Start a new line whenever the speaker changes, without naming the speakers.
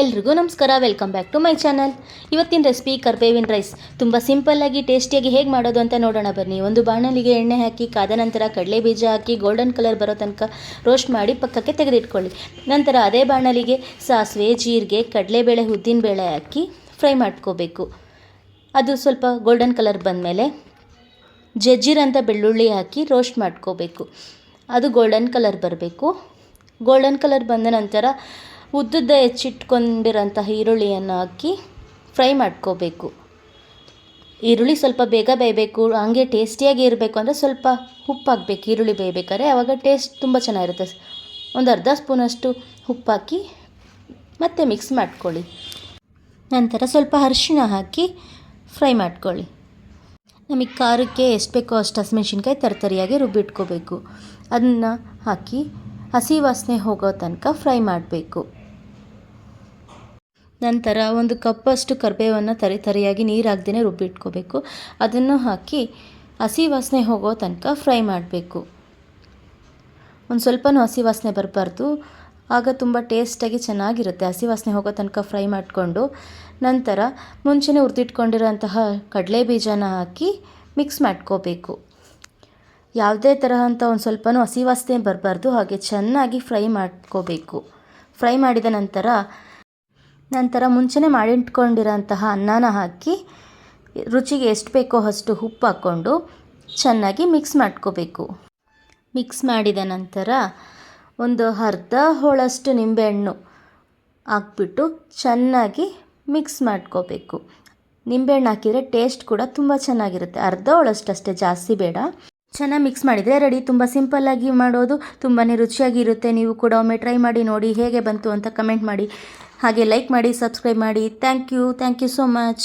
ಎಲ್ರಿಗೂ ನಮಸ್ಕಾರ, welcome back to my channel. ಇವತ್ತಿನ ರೆಸಿಪಿ ಕರ್ಬೇವಿನ ರೈಸ್. ತುಂಬ ಸಿಂಪಲ್ಲಾಗಿ ಟೇಸ್ಟಿಯಾಗಿ ಹೇಗೆ ಮಾಡೋದು ಅಂತ ನೋಡೋಣ ಬನ್ನಿ. ಒಂದು ಬಾಣಲಿಗೆ ಎಣ್ಣೆ ಹಾಕಿ ಕಾದ ನಂತರ ಕಡಲೆ ಬೀಜ ಹಾಕಿ ಗೋಲ್ಡನ್ ಕಲರ್ ಬರೋ ತನಕ ರೋಸ್ಟ್ ಮಾಡಿ ಪಕ್ಕಕ್ಕೆ ತೆಗೆದಿಟ್ಕೊಳ್ಳಿ. ನಂತರ ಅದೇ ಬಾಣಲಿಗೆ ಸಾಸಿವೆ, ಜೀರಿಗೆ, ಕಡಲೆಬೇಳೆ, ಉದ್ದಿನಬೇಳೆ ಹಾಕಿ ಫ್ರೈ ಮಾಡ್ಕೋಬೇಕು. ಅದು ಸ್ವಲ್ಪ ಗೋಲ್ಡನ್ ಕಲರ್ ಬಂದಮೇಲೆ ಜಜ್ಜಿರಂಥ ಬೆಳ್ಳುಳ್ಳಿ ಹಾಕಿ ರೋಸ್ಟ್ ಮಾಡ್ಕೋಬೇಕು. ಅದು ಗೋಲ್ಡನ್ ಕಲರ್ ಬರಬೇಕು. ಗೋಲ್ಡನ್ ಕಲರ್ ಬಂದ ನಂತರ ಉದ್ದುದ್ದ ಹೆಚ್ಚಿಟ್ಕೊಂಡಿರೋಂತಹ ಈರುಳ್ಳಿಯನ್ನು ಹಾಕಿ ಫ್ರೈ ಮಾಡ್ಕೋಬೇಕು. ಈರುಳ್ಳಿ ಸ್ವಲ್ಪ ಬೇಗ ಬೇಯಬೇಕು, ಹಾಗೆ ಟೇಸ್ಟಿಯಾಗಿ ಇರಬೇಕು ಅಂದರೆ ಸ್ವಲ್ಪ ಉಪ್ಪು ಹಾಕಬೇಕು. ಈರುಳ್ಳಿ ಬೇಯಬೇಕಾದ್ರೆ ಆವಾಗ ಟೇಸ್ಟ್ ತುಂಬ ಚೆನ್ನಾಗಿರುತ್ತೆ. ಒಂದು ಅರ್ಧ ಸ್ಪೂನಷ್ಟು ಉಪ್ಪು ಹಾಕಿ ಮತ್ತೆ ಮಿಕ್ಸ್ ಮಾಡ್ಕೊಳ್ಳಿ. ನಂತರ ಸ್ವಲ್ಪ ಅರಿಶಿಣ ಹಾಕಿ ಫ್ರೈ ಮಾಡ್ಕೊಳ್ಳಿ. ನಮಗೆ ಖಾರಕ್ಕೆ ಎಷ್ಟು ಬೇಕೋ ಅಷ್ಟು ಹಸಿಮೆಣ್ಸಿನ್ಕಾಯಿ ತರಿಯಾಗಿ ರುಬ್ಬಿಟ್ಕೋಬೇಕು. ಅದನ್ನು ಹಾಕಿ ಹಸಿ ವಾಸನೆ ಹೋಗೋ ತನಕ ಫ್ರೈ ಮಾಡಬೇಕು. ನಂತರ ಒಂದು ಕಪ್ಪಷ್ಟು ಕರಿಬೇವನ್ನು ತರಿಯಾಗಿ ನೀರು ಹಾಕ್ದೇ ರುಬ್ಬಿಟ್ಕೋಬೇಕು. ಅದನ್ನು ಹಾಕಿ ಹಸಿ ವಾಸನೆ ಹೋಗೋ ತನಕ ಫ್ರೈ ಮಾಡಬೇಕು. ಒಂದು ಸ್ವಲ್ಪನೂ ಹಸಿ ವಾಸನೆ ಬರಬಾರ್ದು, ಆಗ ತುಂಬ ಟೇಸ್ಟಾಗಿ ಚೆನ್ನಾಗಿರುತ್ತೆ. ಹಸಿ ವಾಸನೆ ಹೋಗೋ ತನಕ ಫ್ರೈ ಮಾಡಿಕೊಂಡು ನಂತರ ಮುಂಚೆನೇ ಹುರಿದಿಟ್ಕೊಂಡಿರೋಂತಹ ಕಡಲೆ ಬೀಜನ ಹಾಕಿ ಮಿಕ್ಸ್ ಮಾಡ್ಕೋಬೇಕು. ಯಾವುದೇ ತರಹಂಥ ಒಂದು ಸ್ವಲ್ಪನೂ ಹಸಿ ವಾಸನೆ ಬರಬಾರ್ದು, ಹಾಗೆ ಚೆನ್ನಾಗಿ ಫ್ರೈ ಮಾಡ್ಕೋಬೇಕು. ಫ್ರೈ ಮಾಡಿದ ನಂತರ ಮುಂಚೆನೇ ಮಾಡಿಟ್ಕೊಂಡಿರೋಂತಹ ಅನ್ನನ ಹಾಕಿ ರುಚಿಗೆ ಎಷ್ಟು ಬೇಕೋ ಅಷ್ಟು ಉಪ್ಪು ಹಾಕ್ಕೊಂಡು ಚೆನ್ನಾಗಿ ಮಿಕ್ಸ್ ಮಾಡ್ಕೋಬೇಕು. ಮಿಕ್ಸ್ ಮಾಡಿದ ನಂತರ ಒಂದು ಅರ್ಧ ಹೋಳಷ್ಟು ನಿಂಬೆಹಣ್ಣು ಹಾಕ್ಬಿಟ್ಟು ಚೆನ್ನಾಗಿ ಮಿಕ್ಸ್ ಮಾಡ್ಕೋಬೇಕು. ನಿಂಬೆಹಣ್ಣು ಹಾಕಿದರೆ ಟೇಸ್ಟ್ ಕೂಡ ತುಂಬ ಚೆನ್ನಾಗಿರುತ್ತೆ. ಅರ್ಧ ಹೋಳಷ್ಟಷ್ಟೇ, ಜಾಸ್ತಿ ಬೇಡ. ಚೆನ್ನಾಗಿ ಮಿಕ್ಸ್ ಮಾಡಿದರೆ ರೆಡಿ. ತುಂಬ ಸಿಂಪಲ್ಲಾಗಿ ಮಾಡೋದು, ತುಂಬಾ ರುಚಿಯಾಗಿರುತ್ತೆ. ನೀವು ಕೂಡ ಒಮ್ಮೆ ಟ್ರೈ ಮಾಡಿ ನೋಡಿ, ಹೇಗೆ ಬಂತು ಅಂತ ಕಮೆಂಟ್ ಮಾಡಿ. ಹಾಗೆ ಲೈಕ್ ಮಾಡಿ, ಸಬ್ಸ್ಕ್ರೈಬ್ ಮಾಡಿ. Thank you so much.